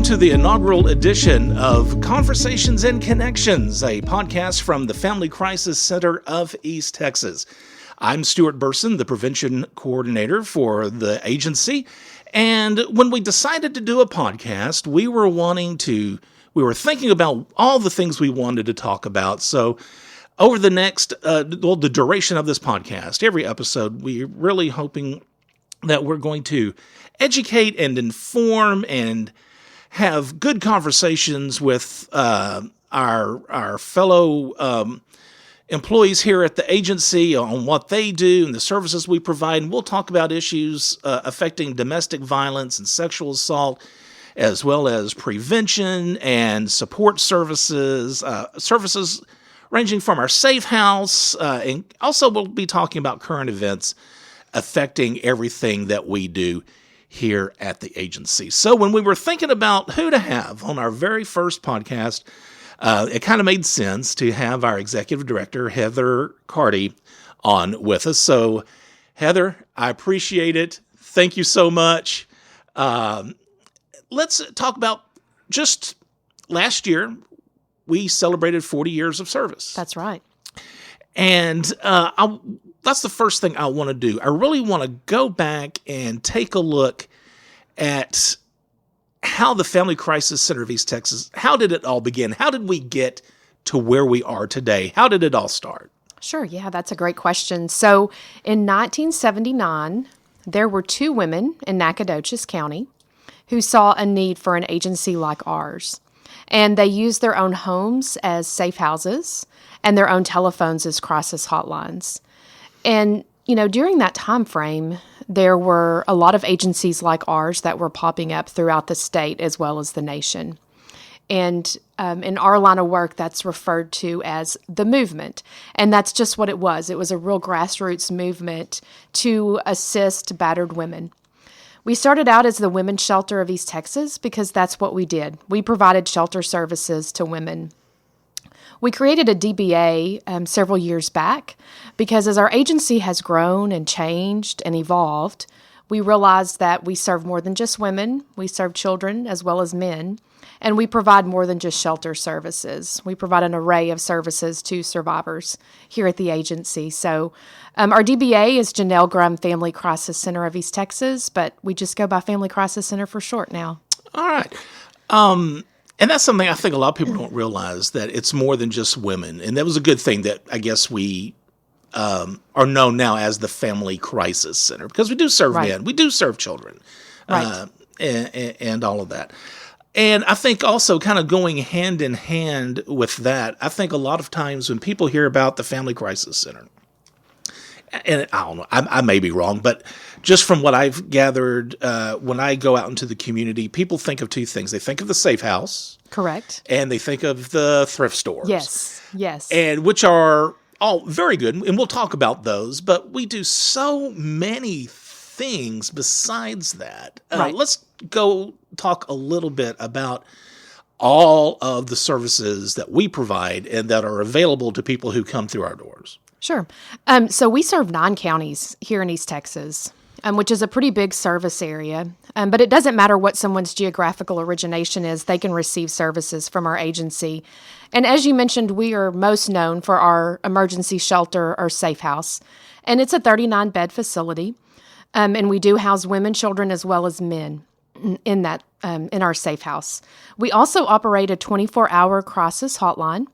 to the inaugural edition of Conversations and Connections, a podcast from the Family Crisis Center of East Texas. I'm Stuart Burson, the prevention coordinator for the agency, and when we decided to do a podcast, we were thinking about all the things we wanted to talk about. So over the next, the duration of this podcast, every episode, we're really hoping that we're going to educate and inform and have good conversations with our fellow employees here at the agency on what they do and the services we provide. And we'll talk about issues affecting domestic violence and sexual assault, as well as prevention and support services, services ranging from our safe house. And also we'll be talking about current events affecting everything that we do here at the agency. So when we were thinking about who to have on our very first podcast, it kind of made sense to have our executive director, Heather Kartye, on with us. So Heather, I appreciate it. Thank you so much. Let's talk about just last year, we celebrated 40 years of service. That's right. And that's the first thing I want to do. I really want to go back and take a look at how the Family Crisis Center of East Texas, how did it all begin? How did we get to where we are today? How did it all start? Sure. Yeah, that's a great question. So in 1979, there were two women in Nacogdoches County who saw a need for an agency like ours. And they used their own homes as safe houses and their own telephones as crisis hotlines. And, during that time frame, there were a lot of agencies like ours that were popping up throughout the state as well as the nation. And in our line of work, that's referred to as the movement. And that's just what it was. It was a real grassroots movement to assist battered women. We started out as the Women's Shelter of East Texas because that's what we did. We provided shelter services to women. We created a DBA several years back because as our agency has grown and changed and evolved, we realized that we serve more than just women. We serve children as well as men, and we provide more than just shelter services. We provide an array of services to survivors here at the agency. So our DBA is Janelle Grum Family Crisis Center of East Texas, but we just go by Family Crisis Center for short now. All right. And that's something I think a lot of people don't realize, that it's more than just women. And that was a good thing that I guess we are known now as the Family Crisis Center, because we do serve men, we do serve children, and all of that. And I think also kind of going hand in hand with that, I think a lot of times when people hear about the Family Crisis Center, and I don't know, I may be wrong, but just from what I've gathered, when I go out into the community, people think of two things. They think of the safe house. Correct. And they think of the thrift stores. Yes. And which are all very good, and we'll talk about those, but we do so many things besides that. Let's go talk a little bit about all of the services that we provide and that are available to people who come through our doors. Sure. So we serve 9 counties here in East Texas, which is a pretty big service area. But it doesn't matter what someone's geographical origination is, they can receive services from our agency. And as you mentioned, we are most known for our emergency shelter or safe house. And it's a 39-bed facility. And we do house women, children, as well as men in our safe house. We also operate a 24-hour crisis hotline.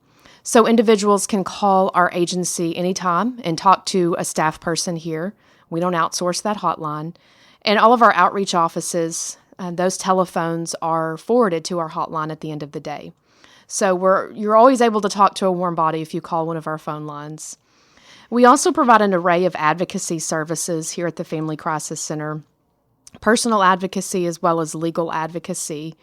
So individuals can call our agency anytime and talk to a staff person here. We don't outsource that hotline. And all of our outreach offices, those telephones are forwarded to our hotline at the end of the day. So you're always able to talk to a warm body if you call one of our phone lines. We also provide an array of advocacy services here at the Family Crisis Center, personal advocacy as well as legal advocacy,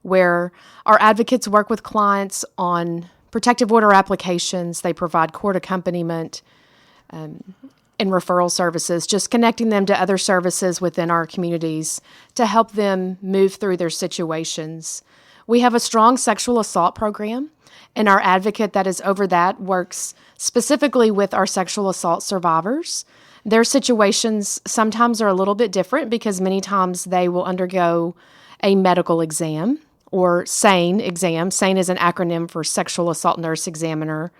where our advocates work with clients on protective order applications. They provide court accompaniment and referral services, just connecting them to other services within our communities to help them move through their situations. We have a strong sexual assault program, and our advocate that is over that works specifically with our sexual assault survivors. Their situations sometimes are a little bit different because many times they will undergo a medical exam or SANE exam. SANE is an acronym for Sexual Assault Nurse Examiner.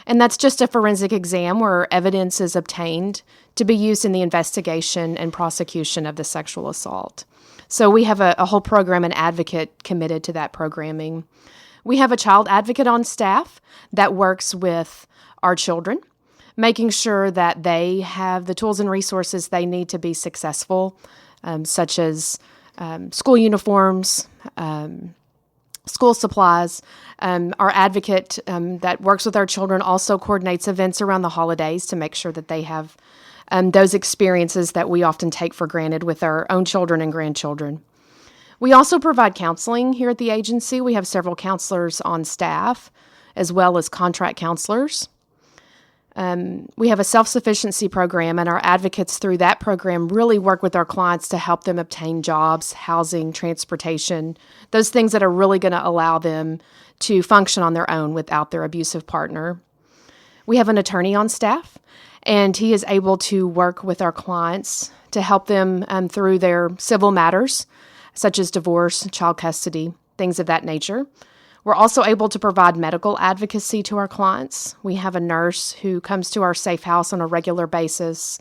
And that's just a forensic exam where evidence is obtained to be used in the investigation and prosecution of the sexual assault. So we have a whole program and advocate committed to that programming. We have a child advocate on staff that works with our children, making sure that they have the tools and resources they need to be successful, such as school uniforms, school supplies. Our advocate that works with our children also coordinates events around the holidays to make sure that they have those experiences that we often take for granted with our own children and grandchildren. We also provide counseling here at the agency. We have several counselors on staff, as well as contract counselors. We have a self-sufficiency program, and our advocates through that program really work with our clients to help them obtain jobs, housing, transportation, those things that are really going to allow them to function on their own without their abusive partner. We have an attorney on staff, and he is able to work with our clients to help them through their civil matters, such as divorce, child custody, things of that nature. We're also able to provide medical advocacy to our clients. We have a nurse who comes to our safe house on a regular basis,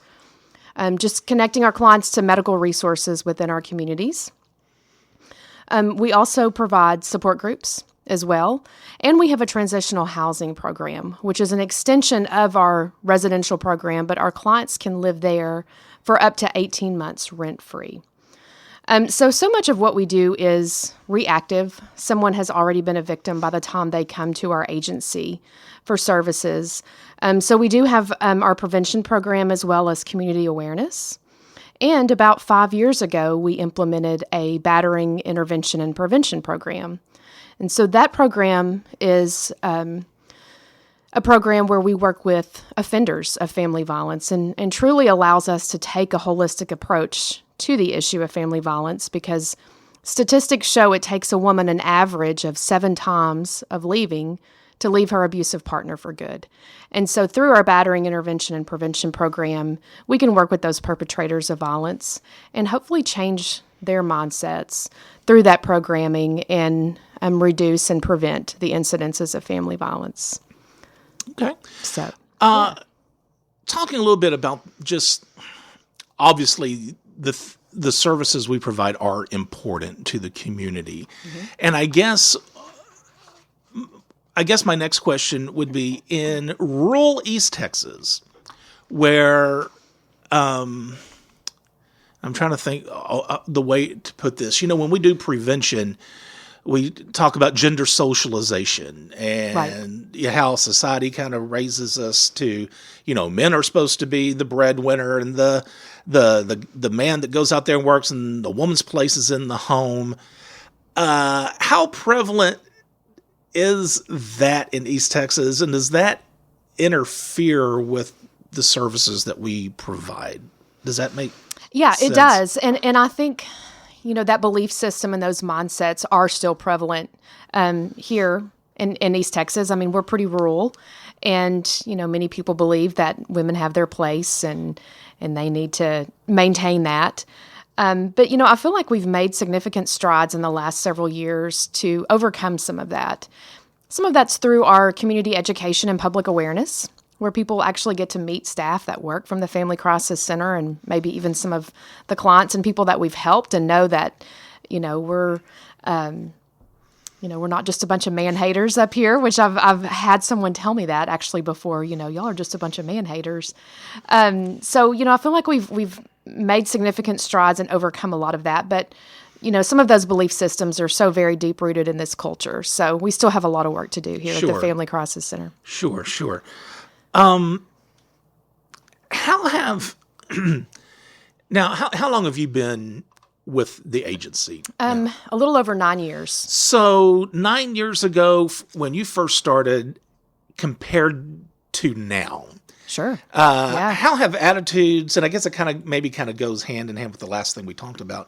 just connecting our clients to medical resources within our communities. We also provide support groups as well, and we have a transitional housing program, which is an extension of our residential program, but our clients can live there for up to 18 months rent-free. So much of what we do is reactive. Someone has already been a victim by the time they come to our agency for services. So we do have our prevention program as well as community awareness. And about 5 years ago, we implemented a battering intervention and prevention program. And so that program is a program where we work with offenders of family violence and truly allows us to take a holistic approach to the issue of family violence, because statistics show it takes a woman an average of 7 times of leaving to leave her abusive partner for good. And so through our battering intervention and prevention program, we can work with those perpetrators of violence and hopefully change their mindsets through that programming and reduce and prevent the incidences of family violence. Okay. So, talking a little bit about just obviously the services we provide are important to the community. Mm-hmm. And I guess my next question would be in rural East Texas, where I'm trying to think the way to put this. You know, when we do prevention, we talk about gender socialization and how society kind of raises us to, men are supposed to be the breadwinner and the man that goes out there and works, and the woman's place is in the home. How prevalent is that in East Texas, and does that interfere with the services that we provide? Does that make sense? It does. And I think, that belief system and those mindsets are still prevalent here in East Texas. I mean, we're pretty rural, and, many people believe that women have their place and they need to maintain that. But, I feel like we've made significant strides in the last several years to overcome some of that. Some of that's through our community education and public awareness, where people actually get to meet staff that work from the Family Crisis Center and maybe even some of the clients and people that we've helped, and know that, we're not just a bunch of man haters up here, which I've had someone tell me that actually before, y'all are just a bunch of man haters. So, I feel like we've made significant strides and overcome a lot of that, but, some of those belief systems are so very deep rooted in this culture. So we still have a lot of work to do here at the Family Crisis Center. Sure. How long have you been with the agency? A little over 9 years. So 9 years ago, when you first started, compared to now. Sure. How have attitudes, and I guess it kind of goes hand in hand with the last thing we talked about.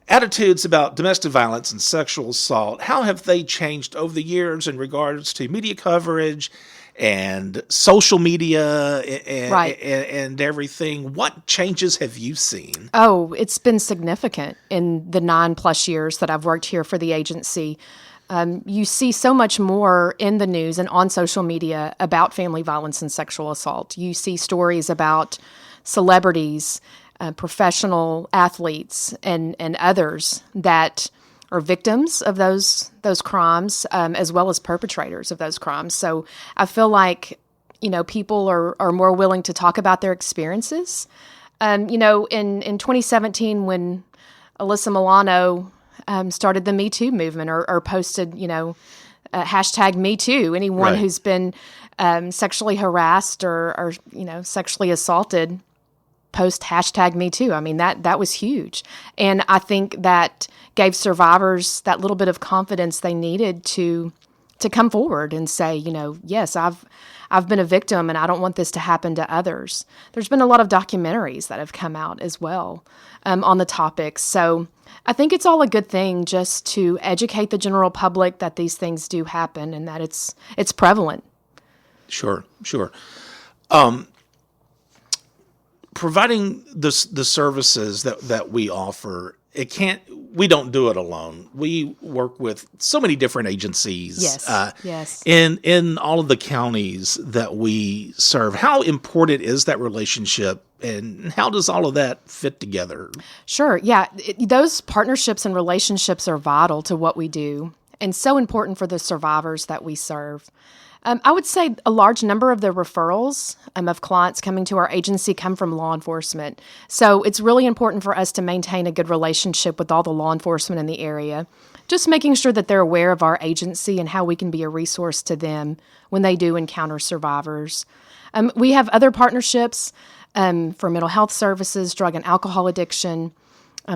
attitudes about domestic violence and sexual assault, how have they changed over the years in regards to media coverage and social media Right. and everything? What changes have you seen? Oh, it's been significant in the 9+ years that I've worked here for the agency. You see so much more in the news and on social media about family violence and sexual assault. You see stories about celebrities, professional athletes, and others that are victims of those crimes, as well as perpetrators of those crimes. So I feel like, people are more willing to talk about their experiences. In 2017, when Alyssa Milano started the Me Too movement or posted, hashtag Me Too, anyone Right. who's been sexually harassed or sexually assaulted, post hashtag Me Too. I mean, that was huge. And I think that gave survivors that little bit of confidence they needed to come forward and say, yes, I've been a victim and I don't want this to happen to others. There's been a lot of documentaries that have come out as well on the topic. So I think it's all a good thing just to educate the general public that these things do happen and that it's prevalent. Sure. Providing the services that we offer, we don't do it alone. We work with so many different agencies. Yes. In all of the counties that we serve. How important is that relationship, and how does all of that fit together? Sure. Yeah. Those partnerships and relationships are vital to what we do and so important for the survivors that we serve. I would say a large number of the referrals of clients coming to our agency come from law enforcement. So it's really important for us to maintain a good relationship with all the law enforcement in the area, just making sure that they're aware of our agency and how we can be a resource to them when they do encounter survivors. We have other partnerships for mental health services, drug and alcohol addiction,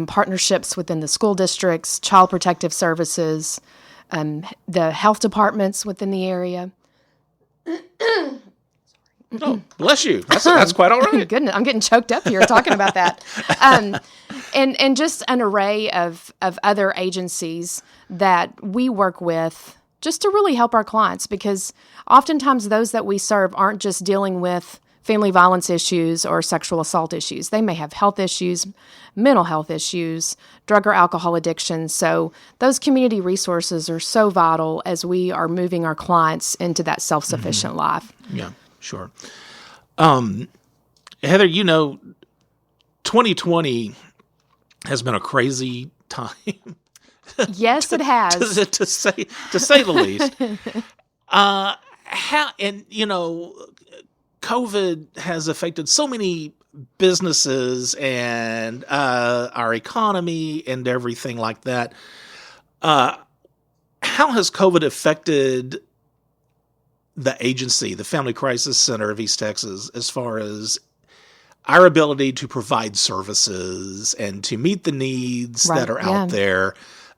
partnerships within the school districts, child protective services, the health departments within the area. Oh, bless you. That's quite all right. Goodness, I'm getting choked up here talking about that. And just an array of other agencies that we work with just to really help our clients, because oftentimes those that we serve aren't just dealing with family violence issues or sexual assault issues. They may have health issues, mental health issues, drug or alcohol addiction. So those community resources are so vital as we are moving our clients into that self-sufficient life. Yeah, sure. Heather, 2020 has been a crazy time. Yes, it has. to say the least. COVID has affected so many businesses and our economy and everything like that. How has COVID affected the agency, the Family Crisis Center of East Texas, as far as our ability to provide services and to meet the needs that are out there?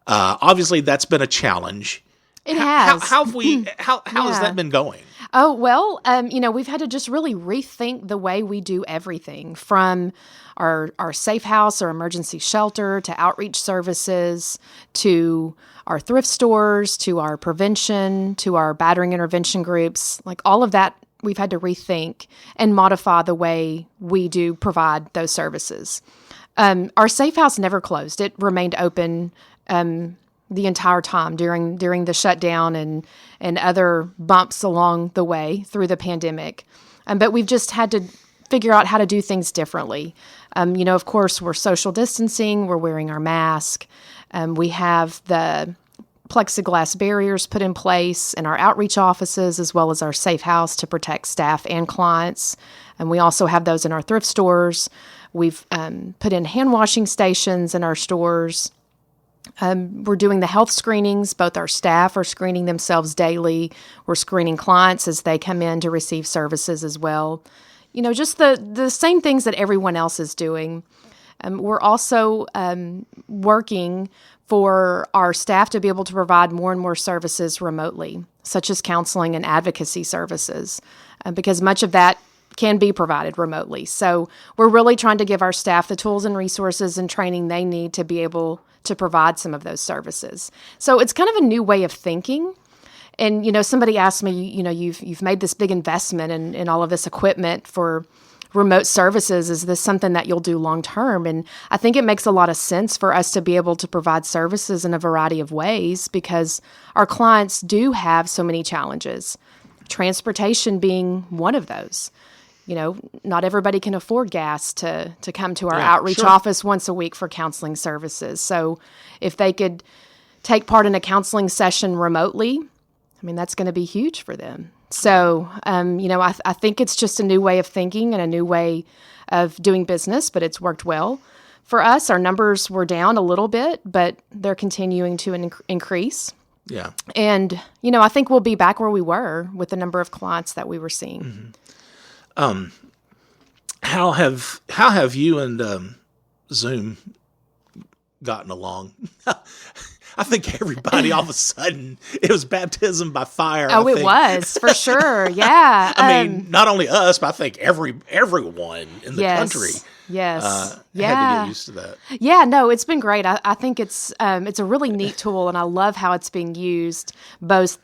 Obviously, that's been a challenge. It has. How has that been going? Oh, well, we've had to just really rethink the way we do everything, from our safe house or emergency shelter to outreach services to our thrift stores to our prevention to our battering intervention groups. Like all of that, we've had to rethink and modify the way we do provide those services. Our safe house never closed. It remained open the entire time during the shutdown and other bumps along the way through the pandemic. But we've just had to figure out how to do things differently. Of course, we're social distancing. We're wearing our mask. We have the plexiglass barriers put in place in our outreach offices as well as our safe house to protect staff and clients. And we also have those in our thrift stores. We've put in hand washing stations in our stores. We're doing the health screenings. Both our staff are screening themselves daily. We're screening clients as they come in to receive services as well. Just the same things that everyone else is doing. We're also working for our staff to be able to provide more and more services remotely, such as counseling and advocacy services, because much of that can be provided remotely. So we're really trying to give our staff the tools and resources and training they need to be able to provide some of those services. So it's kind of a new way of thinking. And, somebody asked me, you've made this big investment in all of this equipment for remote services. Is this something that you'll do long term? And I think it makes a lot of sense for us to be able to provide services in a variety of ways because our clients do have so many challenges, transportation being one of those. Not everybody can afford gas to come to our outreach office once a week for counseling services. So if they could take part in a counseling session remotely, that's going to be huge for them. So, I think it's just a new way of thinking and a new way of doing business, but it's worked well for us. Our numbers were down a little bit, but they're continuing to increase. Yeah. And, I think we'll be back where we were with the number of clients that we were seeing. Mm-hmm. How have you and Zoom gotten along? I think everybody all of a sudden, it was baptism by fire. Oh, it was, for sure. Yeah. I mean, not only us, but I think everyone in the country had to get used to that. Yeah, no, it's been great. I think it's a really neat tool, and I love how it's being used both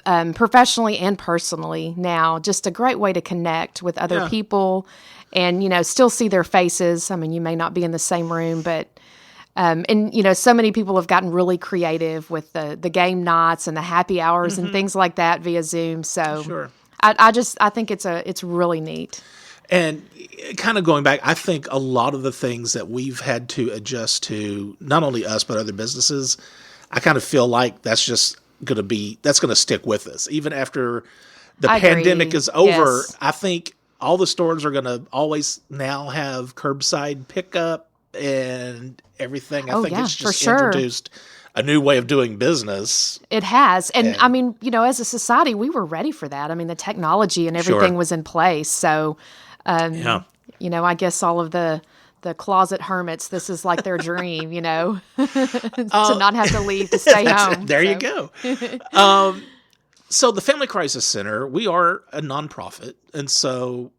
professionally and personally now. Just a great way to connect with other people and, still see their faces. You may not be in the same room, but so many people have gotten really creative with the game nights and the happy hours and things like that via Zoom. So I think it's really neat. And kind of going back, I think a lot of the things that we've had to adjust to, not only us, but other businesses, I kind of feel like that's going to stick with us. Even after the pandemic is over, yes. I think all the stores are going to always now have curbside pickup and everything. I think it's just introduced a new way of doing business. It has. And as a society, we were ready for that. The technology and everything was in place. So, I guess all of the closet hermits, this is like their dream, to not have to leave to stay home. There you go. So the Family Crisis Center, we are a nonprofit. And so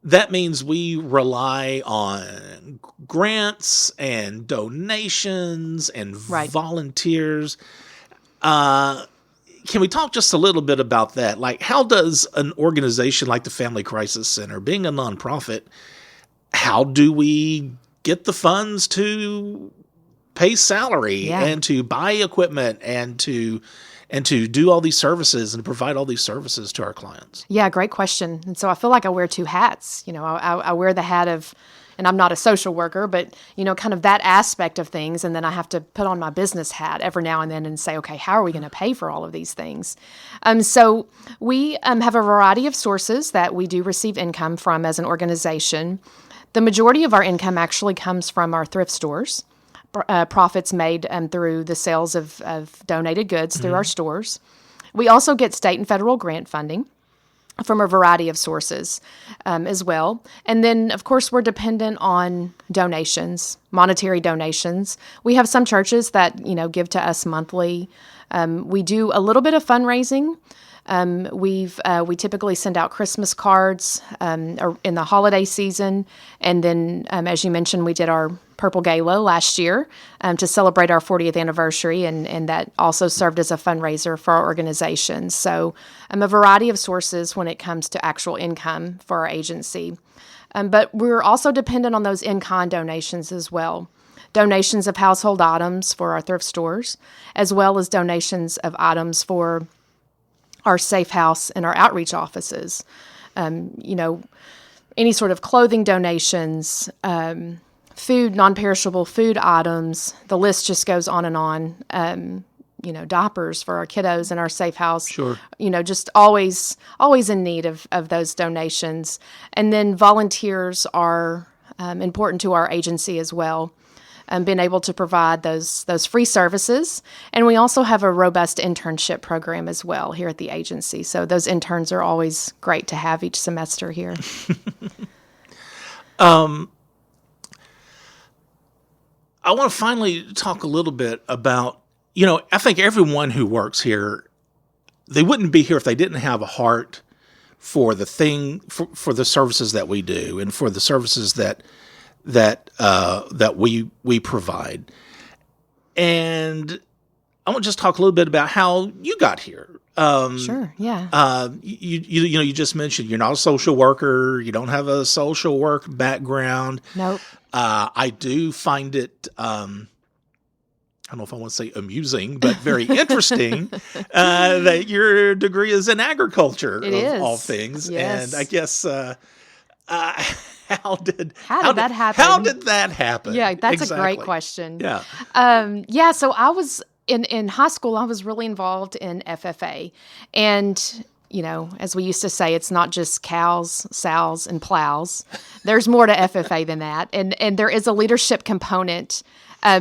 that means we rely on grants and donations and volunteers. Can we talk just a little bit about that? Like, how does an organization like the Family Crisis Center, being a nonprofit, how do we get the funds to pay salary and to buy equipment and to do all these services and provide all these services to our clients? Yeah, great question. And so I feel like I wear two hats. I wear the hat of, and I'm not a social worker, but, kind of that aspect of things. And then I have to put on my business hat every now and then and say, okay, how are we going to pay for all of these things? So we have a variety of sources that we do receive income from as an organization. The majority of our income actually comes from our thrift stores. Profits made through the sales of donated goods through our stores. We also get state and federal grant funding from a variety of sources as well. And then, of course, we're dependent on donations, monetary donations. We have some churches that, give to us monthly. We do a little bit of fundraising. We typically send out Christmas cards in the holiday season. And then, as you mentioned, we did our Purple Gala last year to celebrate our 40th anniversary, and that also served as a fundraiser for our organization. So a variety of sources when it comes to actual income for our agency. But we're also dependent on those in-kind donations as well. Donations of household items for our thrift stores, as well as donations of items for our safe house and our outreach offices. Any sort of clothing donations, food, non-perishable food items. The list just goes on and on. Diapers for our kiddos in our safe house. Sure. Just always in need of those donations. And then volunteers are important to our agency as well. Being able to provide those free services. And we also have a robust internship program as well here at the agency. So those interns are always great to have each semester here. I want to finally talk a little bit about, I think everyone who works here, they wouldn't be here if they didn't have a heart for the services that we do and for the services that we provide. And I want to just talk a little bit about how you got here. Sure. Yeah. You just mentioned you're not a social worker. You don't have a social work background. Nope. I do find it, I don't know if I want to say amusing, but very interesting that your degree is in agriculture, all things. Yes. And I guess how did that happen? How did that happen? Yeah, that's exactly. a great question. Yeah. So I was in high school, I was really involved in FFA. And, as we used to say, it's not just cows, sows, and plows. There's more to FFA than that. And there is a leadership component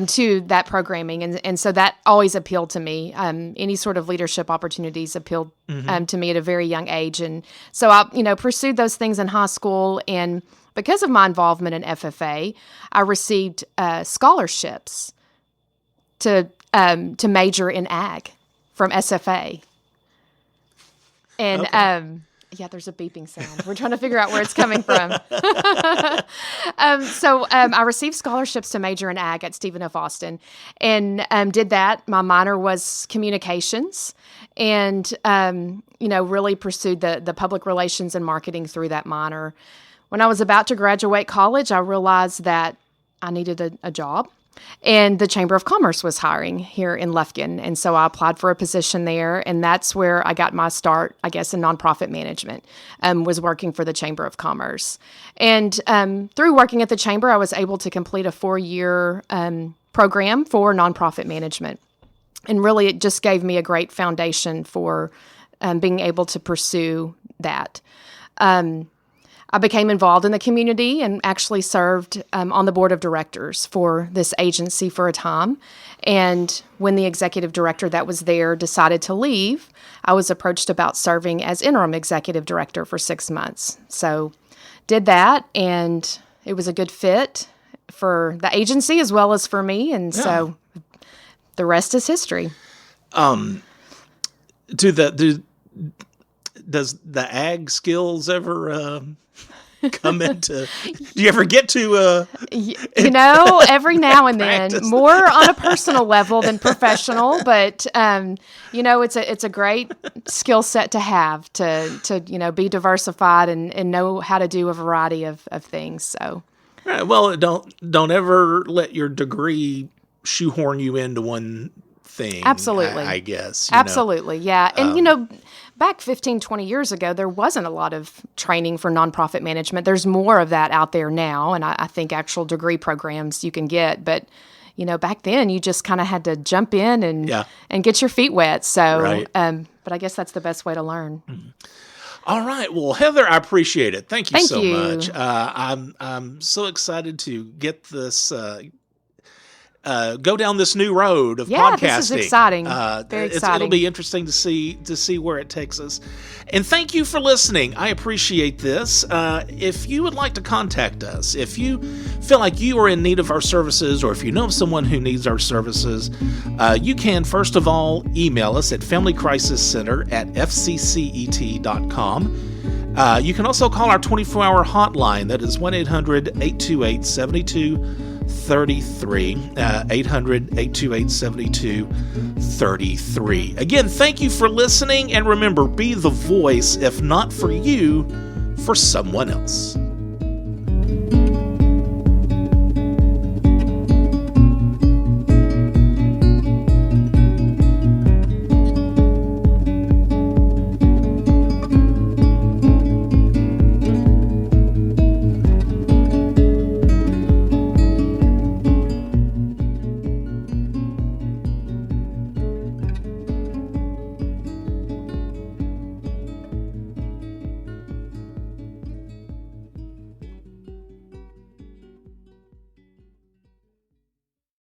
to that programming. And so that always appealed to me. Any sort of leadership opportunities appealed to me at a very young age. And so I, pursued those things in high school. And because of my involvement in FFA, I received scholarships to major in ag from SFA. And yeah, there's a beeping sound. We're trying to figure out where it's coming from. So I received scholarships to major in ag at Stephen F. Austin, and did that. My minor was communications, and really pursued the public relations and marketing through that minor. When I was about to graduate college, I realized that I needed a job. And the Chamber of Commerce was hiring here in Lufkin. And so I applied for a position there. And that's where I got my start, I guess, in nonprofit management, was working for the Chamber of Commerce. And through working at the Chamber, I was able to complete a 4-year program for nonprofit management. And really, it just gave me a great foundation for being able to pursue that. I became involved in the community and actually served on the board of directors for this agency for a time. And when the executive director that was there decided to leave, I was approached about serving as interim executive director for 6 months. So did that, and it was a good fit for the agency as well as for me. And so the rest is history. Does the ag skills ever come into? Do you ever get to? Every now and then, more on a personal level than professional, but it's a great skill set to have to be diversified and know how to do a variety of things. So, right, well, don't ever let your degree shoehorn you into one thing. Absolutely, I guess. Absolutely, yeah, and back 15, 20 years ago, there wasn't a lot of training for nonprofit management. There's more of that out there now, and I think actual degree programs you can get. But, back then you just kind of had to jump in and get your feet wet. So, right. But I guess that's the best way to learn. Mm-hmm. All right. Well, Heather, I appreciate it. Thank you so you. much. I'm so excited to get this go down this new road of podcasting. Yeah, this is exciting. Very exciting. It'll be interesting to see where it takes us. And thank you for listening. I appreciate this. If you would like to contact us, if you feel like you are in need of our services, or if you know of someone who needs our services, you can, first of all, email us at familycrisiscenter@fccet.com. You can also call our 24-hour hotline. That is 1-800-828-7233, 800-828-7233. Again, thank you for listening, and remember, be the voice, if not for you, for someone else.